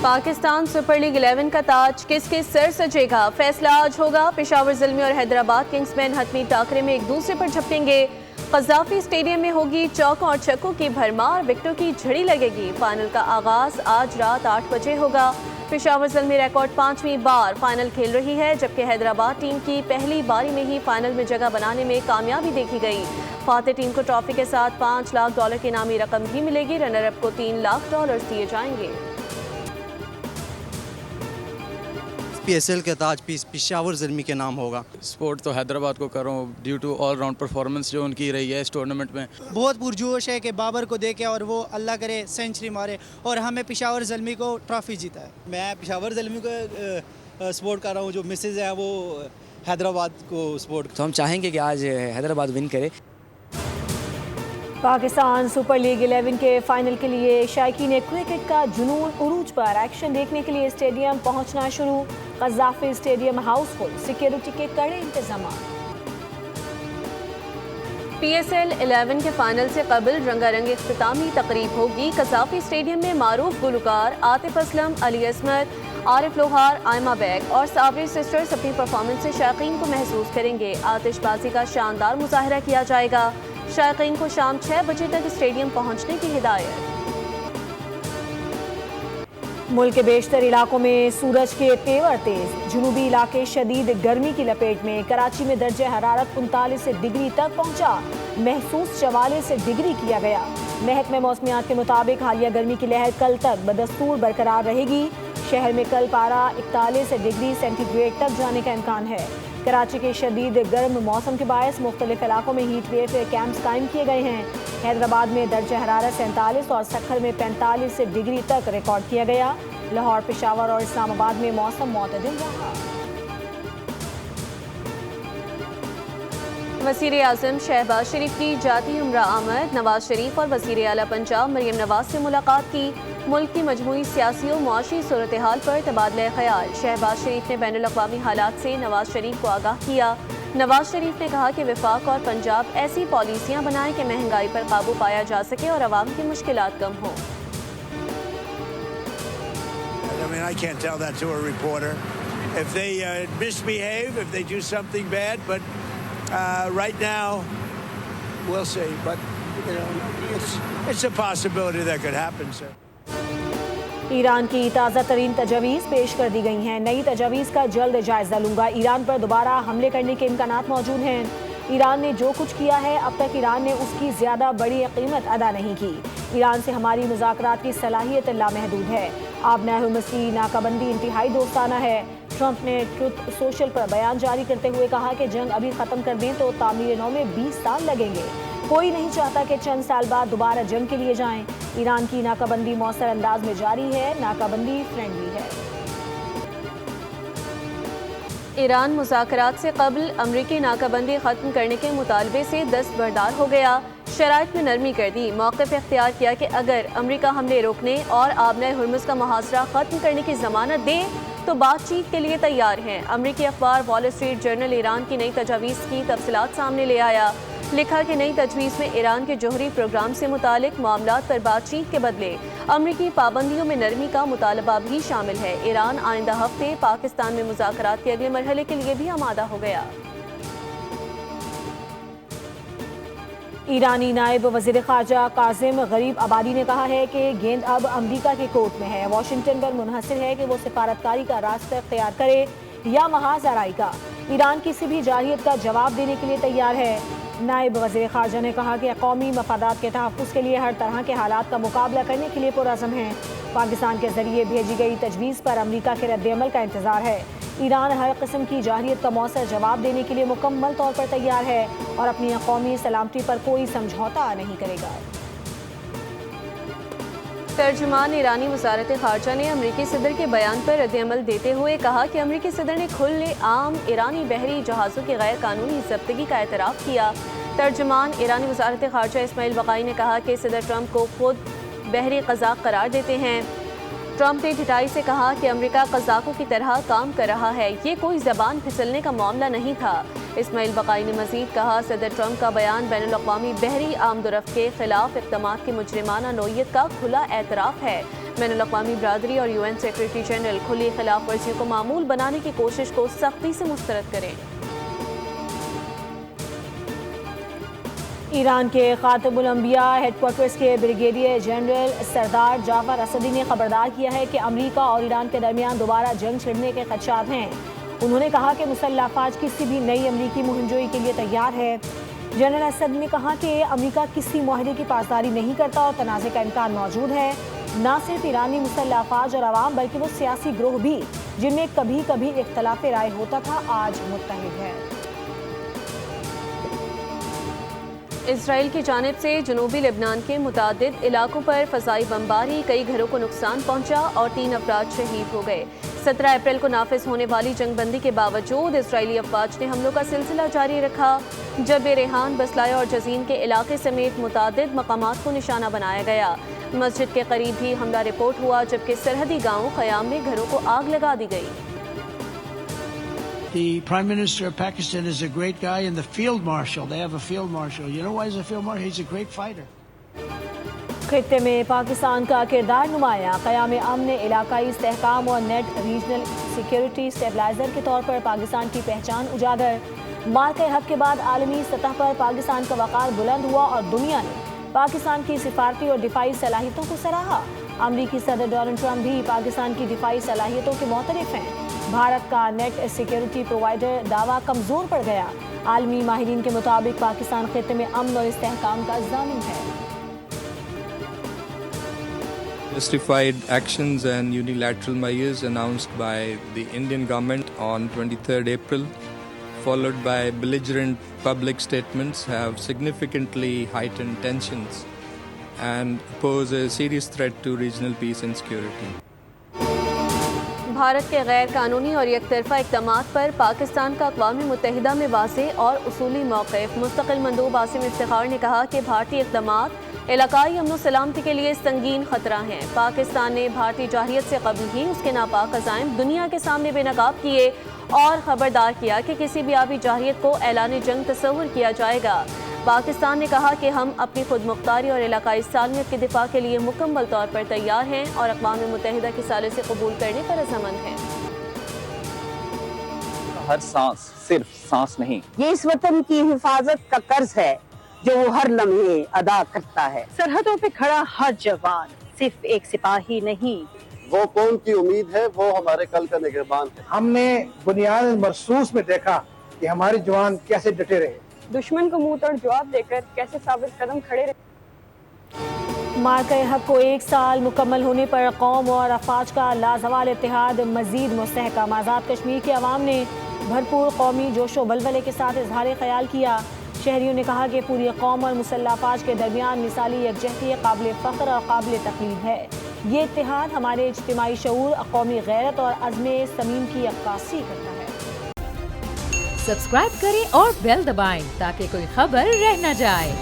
Pakistan super league 11 کا تاج کس کے سر سجے گا؟ فیصلہ آج ہوگا۔ پشاور زلمی اور حیدرآباد کنگز مین حتمی ٹاکرے میں ایک دوسرے پر جھپٹیں گے۔ قذافی اسٹیڈیم میں ہوگی چوکوں اور چھکوں کی بھرمار، وکٹوں کی جھڑی لگے گی۔ فائنل کا آغاز آج رات 8 بجے ہوگا۔ پشاور زلمی ریکارڈ 5ویں بار فائنل کھیل رہی ہے، جبکہ حیدرآباد ٹیم کی پہلی باری میں ہی فائنل میں جگہ بنانے میں کامیابی دیکھی گئی۔ فاتح ٹیم کو ٹرافی کے ساتھ $5 لاکھ کی انعامی رقم بھی ملے گی۔ رنر اپ کو $3 لاکھ دیے جائیں گے۔ PSL کا تاج پشاور زلمی کے نام ہوگا۔ سپورٹ تو حیدرآباد کو کر رہا ہوں due to all round performance جو ان کی رہی ہے اس ٹورنامنٹ میں۔ بہت پرجوش ہے کہ بابر کو دیکھے اور وہ اللہ کرے سینچری مارے اور ہمیں پشاور زلمی کو ٹرافی جیتا ہے۔ میں پشاور زلمی کو سپورٹ کر رہا ہوں، جو مسز ہیں وہ حیدرآباد کو سپورٹ۔ تو ہم چاہیں گے کہ آج حیدرآباد ون کرے۔ پاکستان سپر لیگ 11 کے فائنل کے لیے شائقین کرکٹ کا جنون عروج پر۔ ایکشن دیکھنے کے لیے اسٹیڈیم پہنچنا شروع۔ Gaddafi stadium house full, security کے کڑے انتظامات۔ PSL 11 کے فائنل سے قبل رنگا رنگ اختتامی تقریب ہوگی۔ قذافی اسٹیڈیم میں معروف گلوکار عاطف اسلم، علی عصمت، عارف لوہار، آئمہ بیگ اور صابری سسٹرز اپنی پرفارمنس سے شائقین کو محظوظ کریں گے۔ آتش بازی کا شاندار مظاہرہ کیا جائے گا۔ شائقین کو شام 6 بجے تک اسٹیڈیم پہنچنے کی ہدایت۔ ملک کے بیشتر علاقوں میں سورج کے تیور تیز، جنوبی علاقے شدید گرمی کی لپیٹ میں۔ کراچی میں درجہ حرارت 39 ڈگری تک پہنچا، محسوس 44 ڈگری کیا گیا۔ محکمہ موسمیات کے مطابق حالیہ گرمی کی لہر کل تک بدستور برقرار رہے گی۔ شہر میں کل پارہ 41 ڈگری سینٹی گریڈ تک جانے کا امکان ہے۔ کراچی کے شدید گرم موسم کے باعث مختلف علاقوں میں ہیٹ ویو کیمپس قائم کیے گئے ہیں۔ حیدرآباد میں درجہ حرارت 47 اور سکھر میں 45 ڈگری تک ریکارڈ کیا گیا۔ لاہور، پشاور اور اسلام آباد میں موسم معتدل رہا۔ وزیر اعظم شہباز شریف کی ذاتی ہمراہ آمد۔ نواز شریف اور وزیر اعلیٰ پنجاب مریم نواز سے ملاقات کی۔ ملک کی مجموعی سیاسی و معاشی صورتحال پر تبادلہ خیال۔ شہباز شریف نے بین الاقوامی حالات سے نواز شریف کو آگاہ کیا۔ نواز شریف نے کہا کہ وفاق اور پنجاب ایسی پالیسیاں بنائیں کہ مہنگائی پر قابو پایا جا سکے اور عوام کی مشکلات کم ہوں۔ I can't tell that to a reporter. If they misbehave, if they do something bad, but right now, we'll see. But, you know, it's a possibility that could happen, sir. Iran کی تازہ ترین تجاویز پیش کر دی گئی ہیں۔ نئی تجاویز کا جلد جائزہ لوں گا۔ ایران پر دوبارہ حملے کرنے کے امکانات موجود ہیں۔ ایران نے جو کچھ کیا ہے اب تک ایران نے اس کی زیادہ بڑی قیمت ادا نہیں کی۔ ایران سے ہماری مذاکرات کی صلاحیت لامحدود ہے۔ آبنائے ہرمز کی ناکہ بندی انتہائی دوستانہ ہے۔ ٹرمپ نے ٹروتھ سوشل پر بیان جاری کرتے ہوئے کہا کہ جنگ ابھی ختم کر دیں تو تعمیر نو میں 20 سال لگیں گے۔ کوئی نہیں چاہتا کہ چند سال بعد دوبارہ جنگ کے لیے جائیں۔ ایران کی ناکہ بندی مؤثر انداز میں جاری ہے۔ ناکہ بندی فرینڈلی ہے۔ ایران مذاکرات سے قبل امریکی ناکہ بندی ختم کرنے کے مطالبے سے دستبردار ہو گیا۔ شرائط میں نرمی کر دی۔ موقف اختیار کیا کہ اگر امریکہ حملے روکنے اور آبنائے ہرمز کا محاصرہ ختم کرنے کی ضمانت دے تو بات چیت کے لیے تیار ہیں۔ امریکی اخبار وال اسٹریٹ جرنل ایران کی نئی تجاویز کی تفصیلات سامنے لے آیا۔ لکھا کہ نئی تجویز میں ایران کے جوہری پروگرام سے متعلق معاملات پر بات چیت کے بدلے امریکی پابندیوں میں نرمی کا مطالبہ بھی شامل ہے۔ ایران آئندہ ہفتے پاکستان میں مذاکرات کے اگلے مرحلے کے لیے بھی آمادہ ہو گیا۔ ایرانی نائب وزیر خارجہ کاظم غریب آبادی نے کہا ہے کہ گیند اب امریکہ کے کورٹ میں ہے۔ واشنگٹن پر منحصر ہے کہ وہ سفارتکاری کا راستہ اختیار کرے یا محاذ آرائی کا۔ ایران کسی بھی جارحیت کا جواب دینے کے لیے تیار ہے۔ نائب وزیر خارجہ نے کہا کہ قومی مفادات کے تحفظ کے لیے ہر طرح کے حالات کا مقابلہ کرنے کے لیے پرعزم ہیں۔ پاکستان کے ذریعے بھیجی گئی تجویز پر امریکہ کے رد عمل کا انتظار ہے۔ ایران ہر قسم کی جارحیت کا مؤثر جواب دینے کے لیے مکمل طور پر تیار ہے اور اپنی قومی سلامتی پر کوئی سمجھوتا نہیں کرے گا۔ ترجمان ایرانی وزارت خارجہ نے امریکی صدر کے بیان پر رد عمل دیتے ہوئے کہا کہ امریکی صدر نے کھلے عام ایرانی بحری جہازوں کی غیر قانونی ضبطگی کا اعتراف کیا۔ ترجمان ایرانی وزارت خارجہ اسماعیل بقائی نے کہا کہ صدر ٹرمپ کو خود بحری قزاق قرار دیتے ہیں۔ ٹرمپ نے ڈھٹائی سے کہا کہ امریکہ قزاقوں کی طرح کام کر رہا ہے، یہ کوئی زبان پھسلنے کا معاملہ نہیں تھا۔ اسماعیل بقائی نے مزید کہا صدر ٹرمپ کا بیان بین الاقوامی بحری آمد و رفت کے خلاف اقدامات کی مجرمانہ نوعیت کا کھلا اعتراف ہے۔ بین الاقوامی برادری اور UN سیکریٹری جنرل کھلی خلاف ورزیوں کو معمول بنانے کی کوشش کو سختی سے مسترد کریں۔ ایران کے خاتم الانبیاء ہیڈ کوارٹرز کے بریگیڈیئر جنرل سردار جعفر اسدی نے خبردار کیا ہے کہ امریکہ اور ایران کے درمیان دوبارہ جنگ چھڑنے کے خدشات ہیں۔ انہوں نے کہا کہ مسلح افواج کسی بھی نئی امریکی مہم جوئی کے لیے تیار ہے۔ جنرل اسد نے کہا کہ امریکہ کسی معاہدے کی پاسداری نہیں کرتا اور تنازع کا امکان موجود ہے۔ نہ صرف ایرانی مسلح افواج اور عوام بلکہ وہ سیاسی گروہ بھی جن میں کبھی کبھی اختلاف رائے ہوتا تھا آج متحد ہے۔ اسرائیل کی جانب سے جنوبی لبنان کے متعدد علاقوں پر فضائی بمباری، کئی گھروں کو نقصان پہنچا اور 3 افراد شہید ہو گئے۔ 17 اپریل کو نافذ ہونے والی جنگ بندی کے باوجود اسرائیلی افواج نے حملوں کا سلسلہ جاری رکھا، جب ریحان، بسلائے اور جزین کے علاقے سمیت متعدد مقامات کو نشانہ بنایا گیا۔ مسجد کے قریب بھی حملہ رپورٹ ہوا، جبکہ سرحدی گاؤں خیام میں گھروں کو آگ لگا دی گئی۔ The Prime Minister of Pakistan is a great guy, and the Field Marshal, they have a Field Marshal. You know why he's a Field Marshal? He's a great fighter. خطے میں پاکستان کا کردار نمایاں، قیام امن، علاقائی استحکام اور نیٹ ریجنل سیکیورٹی اسٹیبلائزر کے طور پر پاکستان کی پہچان اجاگر۔ مارکہ حق کے بعد عالمی سطح پر پاکستان کا وقار بلند ہوا اور دنیا نے پاکستان کی سفارتی اور دفاعی صلاحیتوں کو سراہا۔ امریکی صدر ڈونلڈ ٹرمپ بھی پاکستان کی دفاعی صلاحیتوں کے معترف ہیں۔ بھارت کا نیٹ سیکیورٹی پرووائیڈر دعویٰ کمزور پڑ گیا۔ عالمی ماہرین کے مطابق پاکستان خطے میں امن اور استحکام کا ضامن ہے۔ Justified actions and unilateral measures announced by the Indian government on 23rd April, followed by belligerent public statements, have significantly heightened tensions and pose a serious threat to regional peace and security. Bharat کے غیر قانونی اور یک طرفہ اقدامات پر پاکستان کا اقوام متحدہ میں واضح اور اصولی موقف۔ مستقل مندوب عاصم افتخار نے کہا کہ بھارتی اقدامات علاقائی امن و سلامتی کے لیے سنگین خطرہ ہیں۔ پاکستان نے بھارتی جارحیت سے قبل ہی اس کے ناپاک عزائم دنیا کے سامنے بے نقاب کیے اور خبردار کیا کہ کسی بھی آبی جارحیت کو اعلان جنگ تصور کیا جائے گا۔ پاکستان نے کہا کہ ہم اپنی خود مختاری اور علاقائی سالمیت کے دفاع کے لیے مکمل طور پر تیار ہیں اور اقوام متحدہ کی ثالثی قبول کرنے پر رضامند ہیں۔ ہر سانس صرف سانس نہیں، یہ اس وطن کی حفاظت کا قرض ہے جو وہ ہر لمحے ادا کرتا ہے۔ سرحدوں پہ کھڑا ہر جوان صرف ایک سپاہی نہیں، وہ قوم کی امید ہے، وہ ہمارے کل کا نگہبان ہے۔ ہم نے بنیاد مرصوص میں دیکھا کہ ہمارے جوان کیسے ڈٹے رہے، دشمن کو منہ توڑ جواب دے کر کیسے ثابت قدم کھڑے رہے۔ مارکہ حق کو 1 سال مکمل ہونے پر قوم اور افواج کا لازوال اتحاد مزید مستحکم۔ آزاد کشمیر کے عوام نے بھرپور قومی جوش و ولولے کے ساتھ اظہار خیال کیا۔ شہریوں نے کہا کہ پوری قوم اور مسلح افواج کے درمیان مثالی یکجہتی قابل فخر اور قابل تقلید ہے۔ یہ اتحاد ہمارے اجتماعی شعور، قومی غیرت اور عزم صمیم کی عکاسی کرتا ہے۔ سبسکرائب کریں اور بیل دبائیں تاکہ کوئی خبر رہ نہ جائے۔